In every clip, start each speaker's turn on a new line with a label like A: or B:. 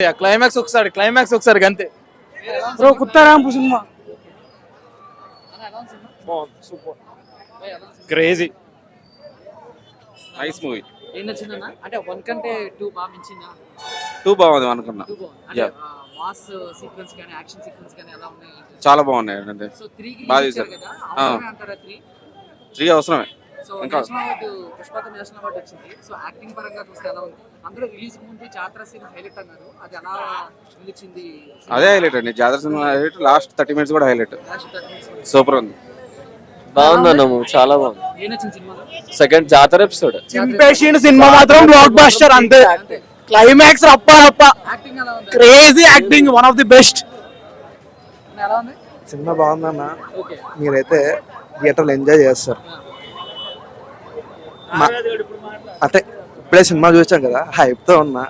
A: Climax ఒకసారి అంతే
B: bro కుత్తారాంపు cinema
A: super crazy
C: nice movie.
D: ఏం నచ్చిందన్న? అంటే 1 కంటే 2 బాగా మించిందా?
C: 2 బాగుంది అనుకున్నా.
D: 2 బాగుంది. అంటే మాస్ సీక్వెన్స్ కానీ యాక్షన్ సీక్వెన్స్ కానీ ఎలా ఉన్నాయి?
C: చాలా బాగున్నాయి అంటే
D: సో 3 కి
C: బాగా
D: ఇచ్చారు
C: తీశారు.
D: కదా, అవసరమే అంటారా 3?
C: 3 అవసరమే.
D: సో
C: ఇంకా
D: నేషనల్ అవార్డు, పుష్పతో నేషనల్ అవార్డు వచ్చింది. సో యాక్టింగ్ పరంగా చూస్తే ఎలా ఉంది? అందులో రిలీజ్ ముందు జాతర సీన్ హైలైట్ అన్నారు, అది ఎలా నిలిచింది?
C: అదే హైలైట్ అండి, జాతర సినిమా హైలైట్. లాస్ట్ 30 minutes కూడా హైలైట్.
D: లాస్ట్ 30 minutes
C: సూపర్ ఉంది.
E: బాగుందన్న మూవీ, చాలా బాగుంది.
D: ఏం నచ్చింది సినిమాలో?
E: సెకండ్ జాతర ఎపిసోడ్
B: చింపేషిండ్ సినిమా మాత్రం బ్లాక్ బస్టర్ అంతే. క్లైమాక్స్ రప్ప
D: యాక్టింగ్ ఎలా ఉంది?
B: Crazy acting, one of the best.
D: ఎలా ఉంది?
F: సినిమా బాగుందన్న,
D: ఓకే.
F: మీరైతే థియేటర్లో ఎంజాయ్ చేస్తారు. అంటే ఇప్పుడే సినిమా చూసాం కదా, హైప్తో ఉన్నా,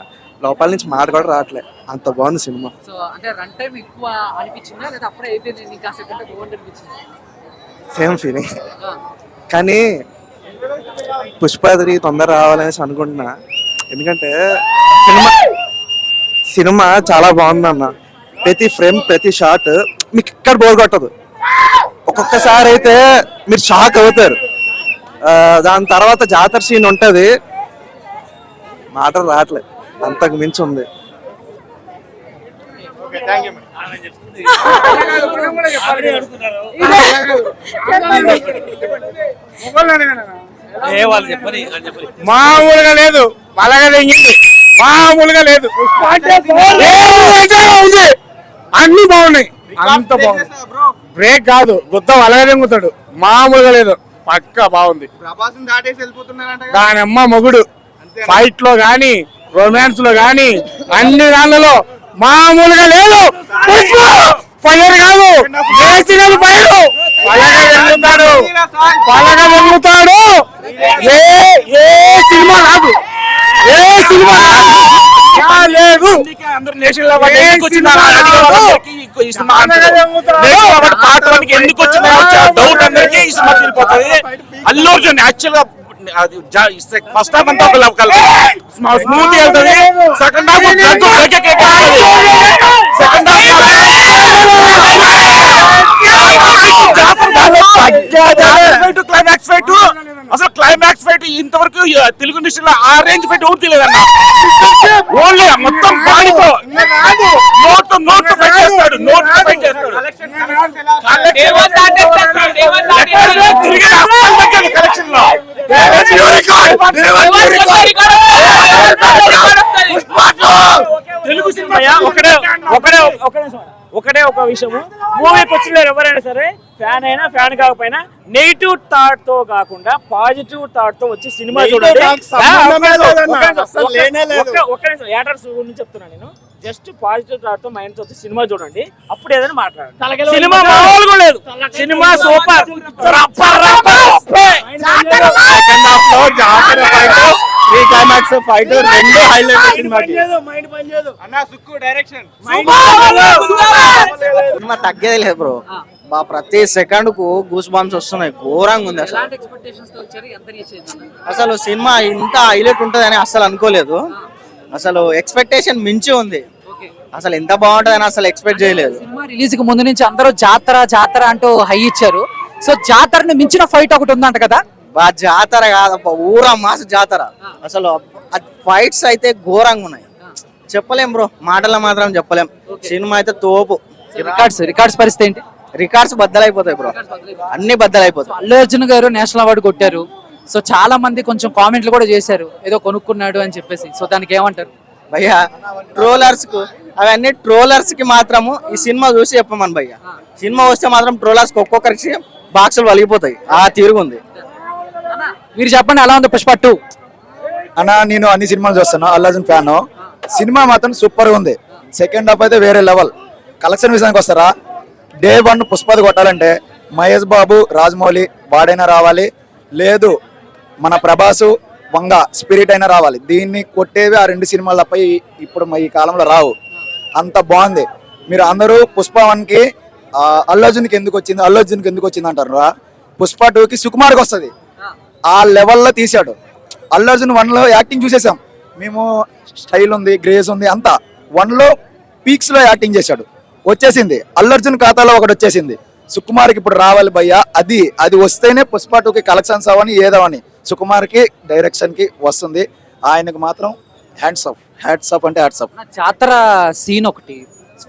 F: లోపల నుంచి మాట కూడా రావట్లే, అంత బాగుంది సినిమా.
D: సో అంటే రన్ టైం ఎక్కువ అనిపించిందా లేదా అప్పుడే అయిపోయింది ఇంకా సెకండ్ బాగుంది అనిపించింది?
F: Same feeling. కానీ పుష్ప3 తొందర రావాలనేసి అనుకుంటున్నా, ఎందుకంటే సినిమా చాలా బాగుందన్న. ప్రతి ఫ్రేమ్ ప్రతి షాట్ మీకు ఇక్కడ బోర్ కొట్టదు. ఒక్కొక్కసారి అయితే మీరు షాక్ అవుతారు. దాని తర్వాత జాతర సీన్ ఉంటుంది, మాటలు రావట్లేదు, అంతకు మించి ఉంది.
B: మామూలుగా లేదు, మామూలుగా లేదు. ఉంది, అన్ని బాగున్నాయి, అంత బాగుంది. బ్రేక్ కాదు, గుద్దం అలాగే తెంగుతాడు, మామూలుగా లేదు, పక్కా బాగుంది. దాని అమ్మ మొగుడు ఫైట్ లో గాని రొమాన్స్ లో గాని అన్ని దానిలో మామూలుగా లేదు. ఫైర్ కాదు, నేషనల్ ఫైర్. పలక వెళ్తాడు. ఏ సినిమా కాదు, ఏ సినిమా లేదు.
A: ఎందుకు వచ్చిందో డౌట్ అందరికీ ఈ సినిమా వెళ్ళిపోతుంది. అల్లు అర్జున్ యాక్చువల్ గా ఫస్ట్ హాఫ్ అంతా ఒక స్మూత్ వెళ్తుంది, సెకండ్ హాఫ్ క్లైమాక్స్ ఫైట్. అసలు క్లైమాక్స్ ఫైట్ ఇంతవరకు తెలుగు ఇండస్ట్రీలో ఆ రేంజ్ ఫైట్ ఎవరు తెలియదన్న. ఓన్లీ మొత్తం బాడీతో నోట్ ఫైట్ చేస్తాడు, ఫైట్ చేస్తాడు. కలెక్షన్ లో తెలుగు సినిమా ఒకటే ఒక విషయము, మూవీకి వచ్చిన ఎవరైనా సరే ఫ్యాన్ అయినా ఫ్యాన్ కాకపోయినా నెగిటివ్ థాట్ తో కాకుండా పాజిటివ్ థాట్ తో వచ్చి సినిమా చూడండి. యాటర్స్ గురించి చెప్తున్నా నేను, జస్ట్ పాజిటివ్ థాట్ తో మైండ్ తో వచ్చి సినిమా చూడండి, అప్పుడు ఏదైనా మాట్లాడండి. సినిమా మామూలుగా లేదు, సినిమా సూపర్. క్లైమాక్స్ ఫైట్ రెండు హైలైట్
G: సినిమా తగ్గేది లేదు బ్రో. ప్రతి సెకండ్ కు గూస్ బాంబ్స్ వస్తున్నాయి, ఘోరంగా ఉంది అసలు. అసలు సినిమా ఇంత హైలైట్ ఉంటది అని అసలు అనుకోలేదు. అసలు ఎక్స్పెక్టేషన్ మించి ఉంది. అసలు ఎంత బాగుంటదని అసలు ఎక్స్పెక్ట్ చేయలేదు.
D: సినిమా రిలీజ్ కి ముందు నుంచి అందరూ జాతర అంటూ హై ఇచ్చారు. సో జాతరని మించిన ఫైట్ ఒకటి ఉందంట కదా?
G: జాతర కాదప్ప, ఊరా మాస జాతర. అసలు ఫైట్స్ అయితే ఘోరంగా ఉన్నాయి, చెప్పలేం బ్రో, మాటల్లో మాత్రం చెప్పలేం. సినిమా అయితే తోపు.
D: రికార్డ్స్ పరిస్థితి ఏంటి?
G: రికార్డ్స్ బద్దలైపోతాయి బ్రో, అన్ని బద్దలైపోతాయి.
D: అల్లు అర్జున్ గారు నేషనల్ అవార్డు కొట్టారు. సో చాలా మంది కొంచెం కామెంట్లు కూడా చేశారు, ఏదో కొనుక్కున్నాడు అని చెప్పేసి. సో దానికి ఏమంటారు
G: భయ్యా? ట్రోలర్స్ కు అవన్నీ ట్రోలర్స్ కి మాత్రము ఈ సినిమా చూసి చెప్పమని భయ్యా. సినిమా వస్తే మాత్రం ట్రోలర్స్ కి ఒక్కొక్కరికి బాక్సులు వలిగిపోతాయి, ఆ తీరుగుంది.
D: మీరు చెప్పండి, ఎలా ఉంది పుష్ప 2?
F: అన్న నేను అన్ని సినిమాలు చూస్తాను, అల్లు అర్జున్ ఫ్యాన్. సినిమా మాత్రం సూపర్ ఉంది. సెకండ్ హాఫ్ అయితే వేరే లెవెల్. కలెక్షన్ విషయానికి వస్తారా, డే 1 పుష్పది కొట్టాలంటే మహేష్ బాబు, రాజమౌళి వాడైనా రావాలి, లేదు మన ప్రభాసు వంగ స్పిరిట్ అయినా రావాలి. దీన్ని కొట్టేవి ఆ 2 సినిమాలు తప్ప ఇప్పుడు ఈ కాలంలో రావు. అంత బాగుంది. మీరు అందరూ పుష్ప 1కి అల్లు అర్జున్కి ఎందుకు వచ్చింది అంటారు. పుష్ప 2కి సుకుమార్కి వస్తుంది, ఆ లెవెల్లో తీసాడు. అల్లు అర్జున్ 1లో యాక్టింగ్ చూసేసాం మేము, స్టైల్ ఉంది, గ్రేస్ ఉంది, అంతా 1 లో పీక్స్ లో యాక్టింగ్ చేశాడు, వచ్చేసింది. అల్లు అర్జున్ ఖాతాలో ఒకటి వచ్చేసింది. సుకుమార్కి ఇప్పుడు రావాలి భయ్య, అది వస్తేనే పుష్ప 2కి కలెక్షన్స్ అవని ఏదవని సుకుమార్కి డైరెక్షన్ కి వస్తుంది. ఆయనకు మాత్రం హ్యాండ్స్ ఆఫ్ అంటే హ్యాట్స్ ఆఫ్.
D: నా జాతర సీన్ ఒకటి,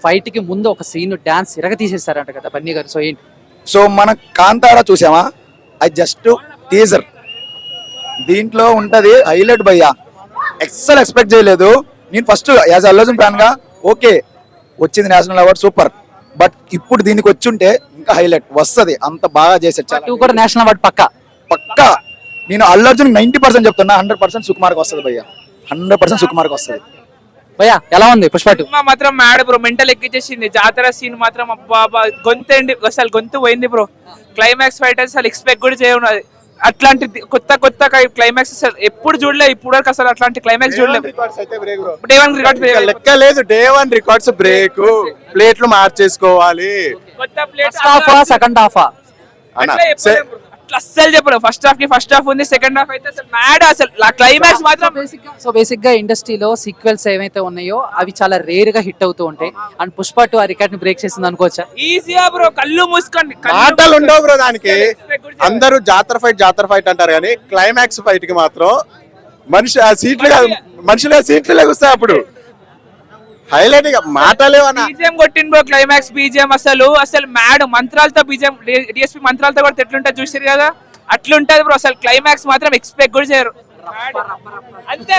D: ఫైట్ కి ముందు ఒక సీన్ డాన్స్ ఇరగ తీసేస్తారంట కదా బన్నీ గారు. సో ఏంటి?
F: సో మన కాంతారా చూసామా, అది జస్ట్ టీజర్. దీంట్లో ఉంటది హైలైట్ భయ్యా, ఎక్సల్ ఎక్స్పెక్ట్ చేయలేదు నేను. First as Allu Arjun fan గా ఓకే వచ్చింది నేషనల్ అవార్డ్ సూపర్, బట్ ఇప్పుడు దీనికి వచ్చుంటే ఇంకా హైలైట్ వస్తది. అంత బాగా చేశారు. చాలా
D: 2 కూడా నేషనల్ అవార్డు
F: పక్కా. నేను అల్లు అర్జున్ 90% చెప్తున్నా, 100% సుకుమార్కి వస్తుంది భయ్యా, 100% సుకుమార్కి వస్తుంది.
D: భయ్యా ఎలా ఉంది పుష్ప 2?
H: సినిమా మాత్రం మ్యాడ్ బ్రో, మెంటల్ ఎక్కించేసింది. జాతర సీన్ మాత్రం అబ్బా గొంతు అసలు గొంతు పోయింది బ్రో. క్లైమాక్స్ ఫైట్ అసలు ఎక్స్పెక్ట్ కూడా చేయను. అట్లాంటి కొత్త క్లైమాక్స్ అసలు ఎప్పుడు చూడలేదు, ఇప్పుడు వరకు అసలు అట్లాంటి క్లైమాక్స్ చూడలేదు. డే 1 రికార్డ్
B: లెక్క లేదు. డే 1 రికార్డ్స్ బ్రేక్, ప్లేట్లు మార్చేసుకోవాలి.
H: కొత్త ప్లేట్
D: సెకండ్ హాఫ్
H: అస్సలు చెప్పరు. ఫస్ట్ హాఫ్ ఉంది, సెకండ్ హాఫ్ అయితే అసలు మ్యాడ్. అసలు క్లైమాక్స్ మాత్రం
D: బేసిక్ గా ఇండస్ట్రీలో సీక్వెల్స్ ఏవైతే ఉన్నాయో అవి చాలా రేర్ గా హిట్ అవుతూ ఉంటాయి. అండ్ పుష్ప 2 ఆ రికార్డ్ ని బ్రేక్ చేసింది అనుకోవచ్చా?
H: ఈజీగా బ్రో, కళ్ళు మూసుకోండి.
B: మాటలు ఉండవు బ్రో దానికి. అందరూ జాతర ఫైట్ అంటారు కానీ క్లైమాక్స్ ఫైట్ కి మాత్రం మనుషులు సీట్లు లెగుస్తాయి. అప్పుడు హైలైట్ గా మాటలేవన్నా.
H: బీజిఎం కొట్టింది బ్రో, క్లైమాక్స్ బీజిఎం అసలు మ్యాడ్. మంత్రాలతో బీజిఎం, డిఎస్పీ మంత్రాలతో కూడా ఎట్లుంటుంది చూసారు కదా, అట్లుంటది బ్రో. అసలు క్లైమాక్స్ మాత్రం ఎక్స్పెక్ట్ కూడా చేయరు. అంతే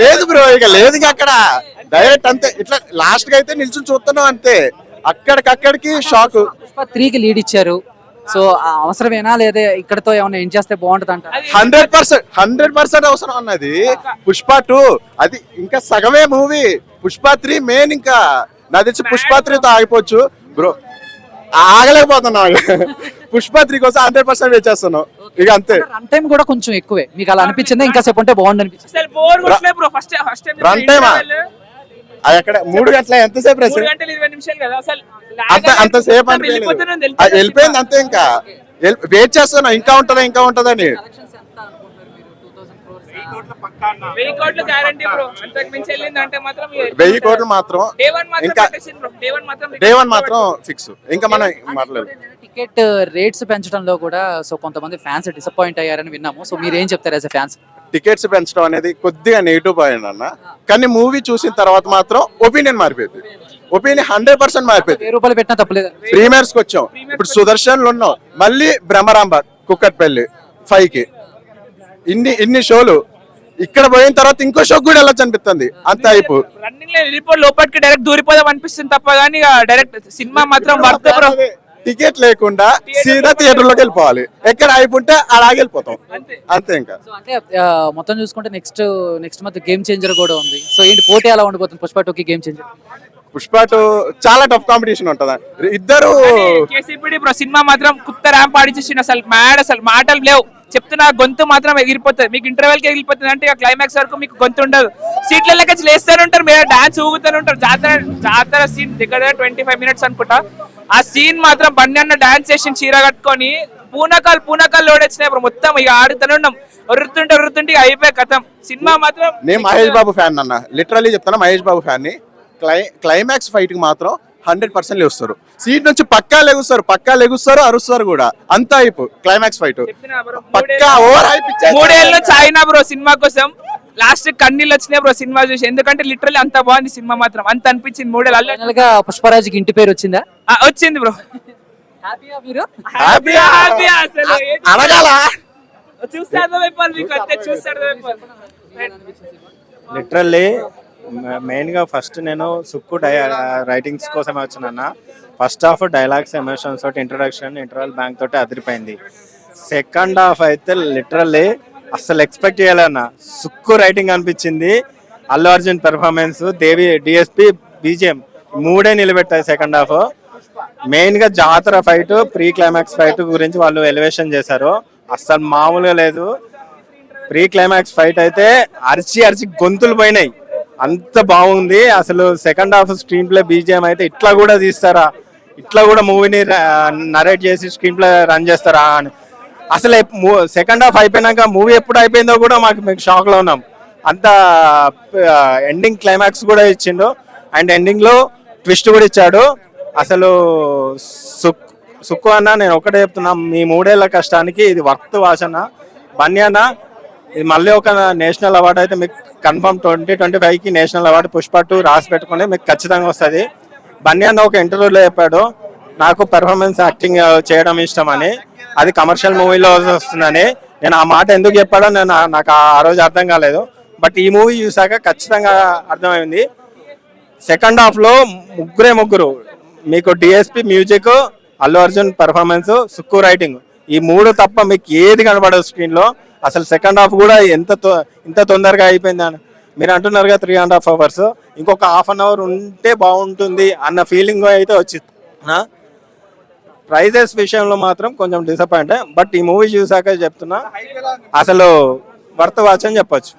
B: లేదు బ్రో, ఇక లేదు అక్కడ డైరెక్ట్ అంతే. ఇట్లా లాస్ట్ గా అయితే నిల్చుని చూస్తున్నాం అంతే, అక్కడికి షాక్.
D: పుష్ప 3కి లీడ్ ఇచ్చారు. సో అవసరమేనా లేదా ఇక్కడతో ఏమైనా ఏం చేస్తే బాగుంటది అంట?
B: 100% అవసరం అన్నది. పుష్ప 2 అది ఇంకా సగమే మూవీ. పుష్ప 3 మెయిన్. ఇంకా నాకు తెలిసి పుష్ప 3తో ఆగిపోవచ్చు బ్రో, ఆగలేకపోతున్నాం. పుష్ప 3 కోసం 100% వేచేస్తున్నాం ఇక అంతే.
D: రన్ టైం కూడా కొంచెం ఎక్కువే, మీకు అలా అనిపించింది? ఇంకా సేపు ఉంటే బాగుంది అనిపించింది.
H: అసలు బోర్ కొట్టలే బ్రో. ఫస్ట్ టైం
B: రన్ టైమా అక్కడ 3 గంటల ఎంతసేపు
H: 3 గంటలు 20 నిమిషాలు కదా అసలు.
B: అంతసేపు వెళ్ళిపోయింది అంతే. ఇంకా వెయిట్ చేస్తున్నా ఇంకా ఉంటదని.
H: 1000 కోట్లు గ్యారంటీ బ్రో. అంతకు మించి వెళ్ళిందంటే మాత్రం
B: 1000 కోట్లు మాత్రం ఇంకా డే 1 మాత్రం ఫిక్స్. ఇంకా మనం మాట్లాడలేదు.
D: టికెట్ రేట్స్ పెంచడంలో కూడా సో కొంతమంది ఫ్యాన్స్ డిసప్పాయింట్ అయ్యారని విన్నాము. సో మీరు ఏం చెప్తారు యాజ్ ఎ ఫ్యాన్స్?
B: టికెట్స్ పెంచడం అనేది కొద్దిగా నెగిటివ్ పాయింట్ అన్న, కానీ మూవీ చూసిన తర్వాత మాత్రం ఒపీనియన్ మారిపోయింది. ఒపీనియన్ 100% మారిపోయింది.
D: 1000 రూపాయలు పెట్టినా తప్పలేదు.
B: ప్రీమియర్స్ కి వచ్చాం, ఇప్పుడు సుదర్శన్లు ఉన్నాం, మళ్ళీ బ్రహ్మరాంబ కుక్కట్పల్లి 5కి ఇన్ని షోలు. ఇక్కడ పోయిన తర్వాత ఇంకో షో కూడా వెళ్ళొచ్చు అనిపిస్తుంది. అంత అయిపో
H: రన్నింగ్ లో వెళ్ళిపోయి లోపలికి డైరెక్ట్ దూరిపోదాం అనిపిస్తుంది తప్ప కానీ డైరెక్ట్ సినిమా మాత్రం వర్త్ బ్రో.
B: టికెట్ లేకుండా సీదా థియేటర్ లోకి వెళ్ళిపోవాలి. ఎక్కడ అయిపోతే అలాగే వెళ్ళిపోతాం అంతే. ఇంకా
D: అంటే మొత్తం చూసుకుంటే నెక్స్ట్ మంత్ గేమ్ చేంజర్ కూడా ఉంది. సో ఏంటి పోటీ ఎలా ఉండబోతుంది పుష్ప 2కి గేమ్ చేంజర్?
B: పుష్ప 2 చాలా టఫ్ కాంపిటీషన్ ఉంటది. ఇద్దరు
H: కేసీపీడి బ్రో సినిమా మాత్రం కుత్త ర్యాంప్ ఆడిచేసిండు. అసలు మ్యాడ్, అసలు మాటలు లేవు. చెప్తున్నా గొంతు మాత్రం ఎగిరిపోతుంది. మీకు ఇంటర్వెల్ కి ఎగిరిపోతుంది అంటే క్లైమాక్స్ వరకు మీకు గొంతు ఉండదు. సీట్లకి లేస్తూనే ఉంటారు, మీరు డాన్స్ ఊగుతూనే ఉంటారు. జాతర సీన్ దగ్గర 25 మినిట్స్ అనుకుంటా. ఆ సీన్ మాత్రం బండి అన్న డాన్స్ చేసి చీర కట్టుకొని పూనకాలు లోడ్ వచ్చినాయి బ్రో. మొత్తం ఇక ఆడుతూనే ఉన్నాం, ఒర్రుతుంటే ఇక అయిపోయి కథం. సినిమా మాత్రం
B: నేను మహేష్ బాబు ఫ్యాన్ అన్న, లిటరల్లీ చెప్తాను మహేష్ బాబు ఫ్యాన్ ని. క్లైమాక్స్ ఫైట్ కి మాత్రం 100% లేస్తారు. సీట్ నుంచి పక్కా లెగుస్తారు, అరుస్తారు కూడా. అంతా అయిపో క్లైమాక్స్ ఫైట్ పక్కా ఓవర్ అయిపోయి
H: 3 ఏళ్ళ నుంచి ఆయన బ్రో సినిమా కోసం. లాస్ట్ కన్నీళ్ళు వచ్చినాయి బ్రో సినిమా చూసి. ఎందుకంటే లిటరల్లీ అంత బాగుంది సినిమా మాత్రం, అంత అనిపించింది 3 ఏళ్ళు.
D: ఫైనల్ గా పుష్పరాజ్కి ఇంటి పేరు వచ్చిందా?
H: వచ్చింది బ్రో.
D: హ్యాపీయా మీరు?
H: హ్యాపీ అసలు
B: అడగాల
H: చూస్తే అర్థమైపోవాలి మీకు, అంతే చూస్తే అర్థమైపోవాలి.
I: లిటరల్లీ మెయిన్ గా ఫస్ట్ నేను సుక్కు రైటింగ్స్ కోసమే వచ్చిన. ఫస్ట్ హాఫ్ డైలాగ్స్, ఎమోషన్స్ తోటి ఇంట్రడక్షన్, ఇంటర్వల్ బ్యాంక్ తోటి అదిరిపోయింది. సెకండ్ హాఫ్ అయితే లిటరల్లీ అసలు ఎక్స్పెక్ట్ చేయలేనా. సుక్కు రైటింగ్ అనిపించింది. Allu Arjun performance, Devi, DSP, BGM 3 నిలబెట్టాయి సెకండ్ హాఫ్. మెయిన్ గా జాతర ఫైట్, ప్రీ క్లైమాక్స్ ఫైట్ గురించి వాళ్ళు ఎలివేషన్ చేశారు. అస్సలు మామూలుగా లేదు. ప్రీ క్లైమాక్స్ ఫైట్ అయితే అరిచి గొంతులు పోయినాయి, అంత బాగుంది. అసలు second half screen play, BGM అయితే ఇట్లా కూడా తీస్తారా, ఇట్లా కూడా మూవీని నరేట్ చేసి స్క్రీన్ ప్లే రన్ చేస్తారా అని. అసలు సెకండ్ హాఫ్ అయిపోయినాక మూవీ ఎప్పుడు అయిపోయిందో కూడా మేము షాక్ లో ఉన్నాం. అంత ఎండింగ్ క్లైమాక్స్ కూడా ఇచ్చిండు అండ్ ఎండింగ్లో ట్విస్ట్ కూడా ఇచ్చాడు. అసలు సుక్కు అన్న నేను ఒకటే చెప్తున్నా, మీ 3 ఏళ్ల కష్టానికి ఇది వర్త్ వాచన. బన్నీ అన్న ఇది మళ్ళీ ఒక నేషనల్ అవార్డు అయితే మీకు కన్ఫర్మ్ 2025కి నేషనల్ అవార్డు పుష్ప 2 రాసి పెట్టుకుని మీకు ఖచ్చితంగా వస్తుంది. బన్నీ అన్న ఒక ఇంటర్వ్యూలో చెప్పాడు నాకు పెర్ఫార్మెన్స్ యాక్టింగ్ చేయడం ఇష్టం అని, అది కమర్షియల్ మూవీలో వస్తుందని. నేను ఆ మాట ఎందుకు చెప్పాడో నాకు ఆ రోజు అర్థం కాలేదు. బట్ ఈ మూవీ చూసాక ఖచ్చితంగా అర్థమైంది. సెకండ్ హాఫ్లో ముగ్గురు మీకు DSP music, Allu Arjun performance, Sukku writing, ఈ 3 తప్ప మీకు ఏది కనబడదు స్క్రీన్లో. అసలు సెకండ్ హాఫ్ కూడా ఇంత తొందరగా అయిపోయిందని మీరు అంటున్నారుగా 3.5 hours, ఇంకొక హాఫ్ అన్ అవర్ ఉంటే బాగుంటుంది అన్న ఫీలింగ్ అయితే వచ్చింది. ప్రైజెస్ విషయంలో మాత్రం కొంచెం డిసప్పాయింట్. బట్ ఈ మూవీ చూసాక చెప్తున్నా అసలు వర్త్ వాచ్ అని చెప్పొచ్చు.